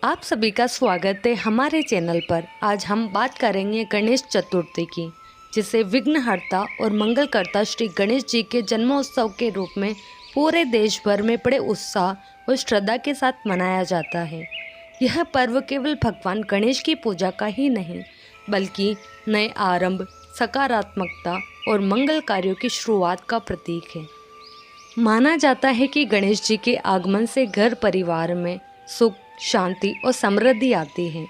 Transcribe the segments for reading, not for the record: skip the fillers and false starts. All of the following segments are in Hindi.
आप सभी का स्वागत है हमारे चैनल पर। आज हम बात करेंगे गणेश चतुर्थी की, जिसे विघ्नहर्ता और मंगलकर्ता श्री गणेश जी के जन्मोत्सव के रूप में पूरे देश भर में बड़े उत्साह और श्रद्धा के साथ मनाया जाता है। यह पर्व केवल भगवान गणेश की पूजा का ही नहीं, बल्कि नए आरंभ, सकारात्मकता और मंगल कार्यों की शुरुआत का प्रतीक है। माना जाता है कि गणेश जी के आगमन से घर परिवार में सुख, शांति और समृद्धि आती है।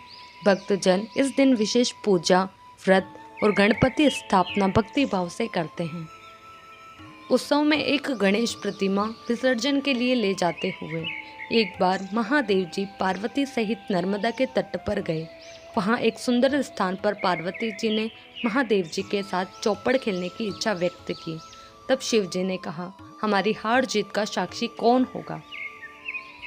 भक्तजन इस दिन विशेष पूजा, व्रत और गणपति स्थापना भक्ति भाव से करते हैं। उत्सव में एक गणेश प्रतिमा विसर्जन के लिए ले जाते हुए एक बार महादेव जी पार्वती सहित नर्मदा के तट पर गए। वहाँ एक सुंदर स्थान पर पार्वती जी ने महादेव जी के साथ चौपड़ खेलने की इच्छा व्यक्त की। तब शिव जी ने कहा, हमारी हार जीत का साक्षी कौन होगा?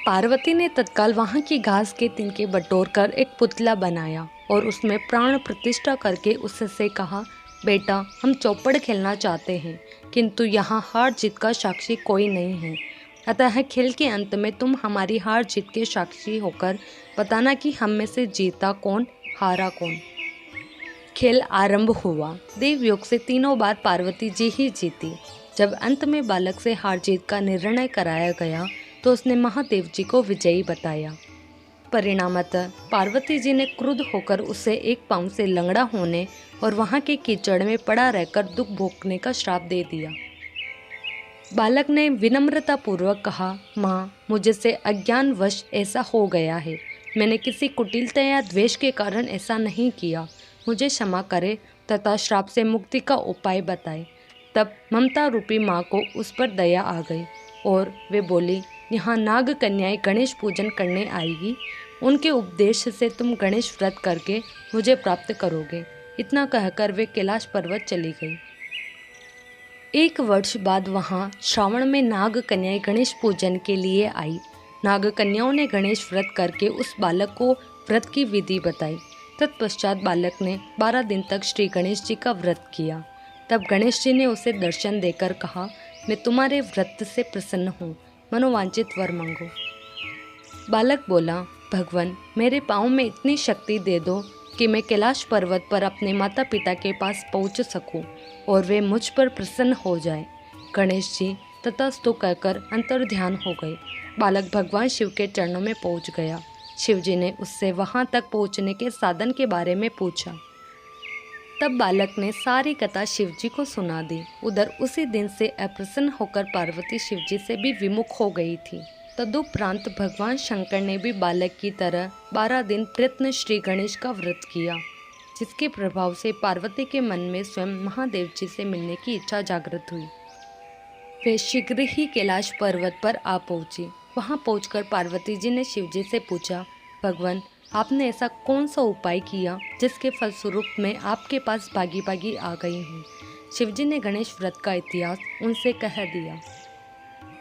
पार्वती ने तत्काल वहाँ की घास के तिनके बटोरकर एक पुतला बनाया और उसमें प्राण प्रतिष्ठा करके उससे कहा, बेटा, हम चौपड़ खेलना चाहते हैं, किंतु यहाँ हार जीत का साक्षी कोई नहीं है। अतः खेल के अंत में तुम हमारी हार जीत के साक्षी होकर बताना कि हम में से जीता कौन, हारा कौन। खेल आरंभ हुआ। देवयोग से तीनों बार पार्वती जी ही जीती। जब अंत में बालक से हार जीत का निर्णय कराया गया तो उसने महादेव जी को विजयी बताया। परिणामतः पार्वती जी ने क्रुद्ध होकर उसे एक पांव से लंगड़ा होने और वहां के कीचड़ में पड़ा रहकर दुख भोगने का श्राप दे दिया। बालक ने विनम्रता पूर्वक कहा, माँ, मुझसे अज्ञानवश ऐसा हो गया है। मैंने किसी कुटिलता या द्वेष के कारण ऐसा नहीं किया। मुझे क्षमा करे तथा श्राप से मुक्ति का उपाय बताए। तब ममता रूपी माँ को उस पर दया आ गई और वे बोली, यहाँ नाग कन्याएं गणेश पूजन करने आएगी। उनके उपदेश से तुम गणेश व्रत करके मुझे प्राप्त करोगे। इतना कहकर वे कैलाश पर्वत चली गई। एक वर्ष बाद वहाँ श्रावण में नाग कन्याएं गणेश पूजन के लिए आई। नाग कन्याओं ने गणेश व्रत करके उस बालक को व्रत की विधि बताई। तत्पश्चात बालक ने 12 दिन तक श्री गणेश जी का व्रत किया। तब गणेश जी ने उसे दर्शन देकर कहा, मैं तुम्हारे व्रत से प्रसन्न हूँ, मनोवांछित वर मांगो। बालक बोला, भगवान, मेरे पाँव में इतनी शक्ति दे दो कि मैं कैलाश पर्वत पर अपने माता पिता के पास पहुँच सकूं और वे मुझ पर प्रसन्न हो जाए। गणेश जी तथास्तु कहकर अंतर ध्यान हो गए। बालक भगवान शिव के चरणों में पहुँच गया। शिव जी ने उससे वहाँ तक पहुँचने के साधन के बारे में पूछा। तब बालक ने सारी कथा शिव जी को सुना दी। उधर उसी दिन से अप्रसन्न होकर पार्वती शिव जी से भी विमुख हो गई थी। तदुपरांत भगवान शंकर ने भी बालक की तरह 12 दिन प्रयत्न श्री गणेश का व्रत किया, जिसके प्रभाव से पार्वती के मन में स्वयं महादेव जी से मिलने की इच्छा जागृत हुई। वे शीघ्र ही कैलाश पर्वत पर आ पहुंची। वहां पहुंचकर पार्वती जी ने शिव जी से पूछा, भगवान, आपने ऐसा कौन सा उपाय किया जिसके फलस्वरूप मैं आपके पास भागी भागी आ गई हूँ? शिवजी ने गणेश व्रत का इतिहास उनसे कह दिया।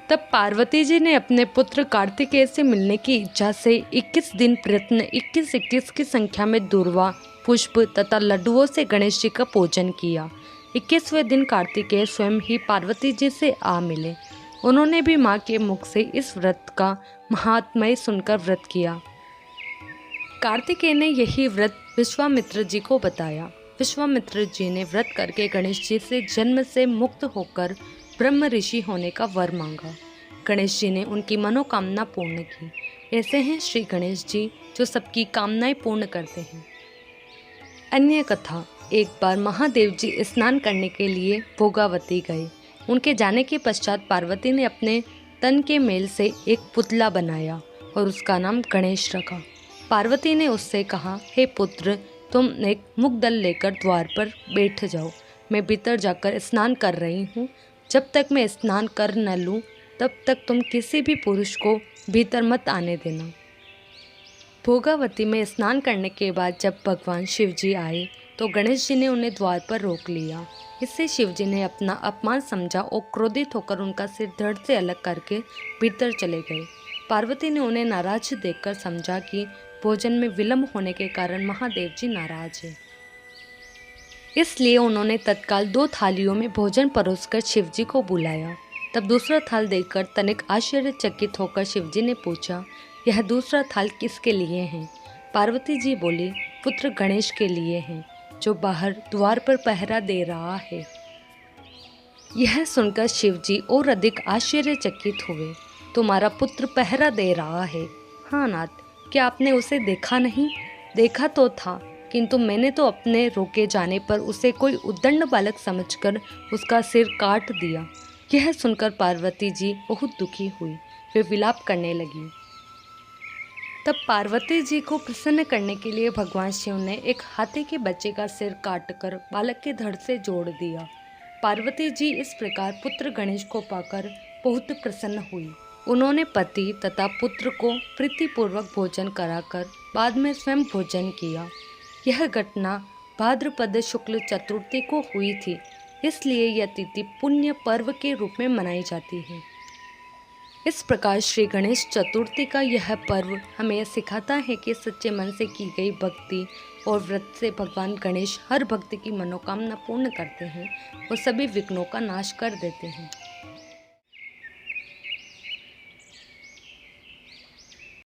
तब पार्वती जी ने अपने पुत्र कार्तिकेय से मिलने की इच्छा से 21 दिन प्रयत्न 21 की संख्या में दूर्वा, पुष्प तथा लड्डुओं से गणेश जी का पूजन किया। 21वें दिन कार्तिकेय स्वयं ही पार्वती जी से आ मिले। उन्होंने भी माँ के मुख से इस व्रत का महात्म्य सुनकर व्रत किया। कार्तिकेय ने यही व्रत विश्वामित्र जी को बताया। विश्वामित्र जी ने व्रत करके गणेश जी से जन्म से मुक्त होकर ब्रह्म ऋषि होने का वर मांगा। गणेश जी ने उनकी मनोकामना पूर्ण की। ऐसे हैं श्री गणेश जी जो सबकी कामनाएं पूर्ण करते हैं। अन्य कथा। एक बार महादेव जी स्नान करने के लिए भोगावती गए। उनके जाने के पश्चात पार्वती ने अपने तन के मेल से एक पुतला बनाया और उसका नाम गणेश रखा। पार्वती ने उससे कहा, हे पुत्र, तुम एक मुग्दल लेकर द्वार पर बैठ जाओ। मैं भीतर जाकर स्नान कर रही हूँ। जब तक मैं स्नान कर न लूँ तब तक तुम किसी भी पुरुष को भीतर मत आने देना। भोगावती में स्नान करने के बाद जब भगवान शिव जी आए तो गणेश जी ने उन्हें द्वार पर रोक लिया। इससे शिव जी ने अपना अपमान समझा और क्रोधित होकर उनका सिर धड़ से अलग करके भीतर चले गए। पार्वती ने उन्हें नाराज देखकर समझा कि भोजन में विलंब होने के कारण महादेव जी नाराज हैं। इसलिए उन्होंने तत्काल 2 थालियों में भोजन परोसकर शिव जी को बुलाया। तब दूसरा थाल देखकर तनिक आश्चर्यचकित होकर शिव जी ने पूछा, यह दूसरा थाल किसके लिए है? पार्वती जी बोली, पुत्र गणेश के लिए है, जो बाहर द्वार पर पहरा दे रहा है। यह सुनकर शिवजी और अधिक आश्चर्यचकित हुए। तुम्हारा पुत्र पहरा दे रहा है? हाँ नाथ, क्या आपने उसे देखा नहीं? देखा तो था, किंतु मैंने तो अपने रोके जाने पर उसे कोई उद्दंड बालक समझकर उसका सिर काट दिया। यह सुनकर पार्वती जी बहुत दुखी हुई। वे विलाप करने लगी। तब पार्वती जी को प्रसन्न करने के लिए भगवान शिव ने एक हाथी के बच्चे का सिर काटकर बालक के धड़ से जोड़ दिया। पार्वती जी इस प्रकार पुत्र गणेश को पाकर बहुत प्रसन्न हुई। उन्होंने पति तथा पुत्र को प्रीतिपूर्वक भोजन कराकर बाद में स्वयं भोजन किया। यह घटना भाद्रपद शुक्ल चतुर्थी को हुई थी, इसलिए यह तिथि पुण्य पर्व के रूप में मनाई जाती है। इस प्रकार श्री गणेश चतुर्थी का यह पर्व हमें यह सिखाता है कि सच्चे मन से की गई भक्ति और व्रत से भगवान गणेश हर भक्त की मनोकामना पूर्ण करते हैं और सभी विघ्नों का नाश कर देते हैं।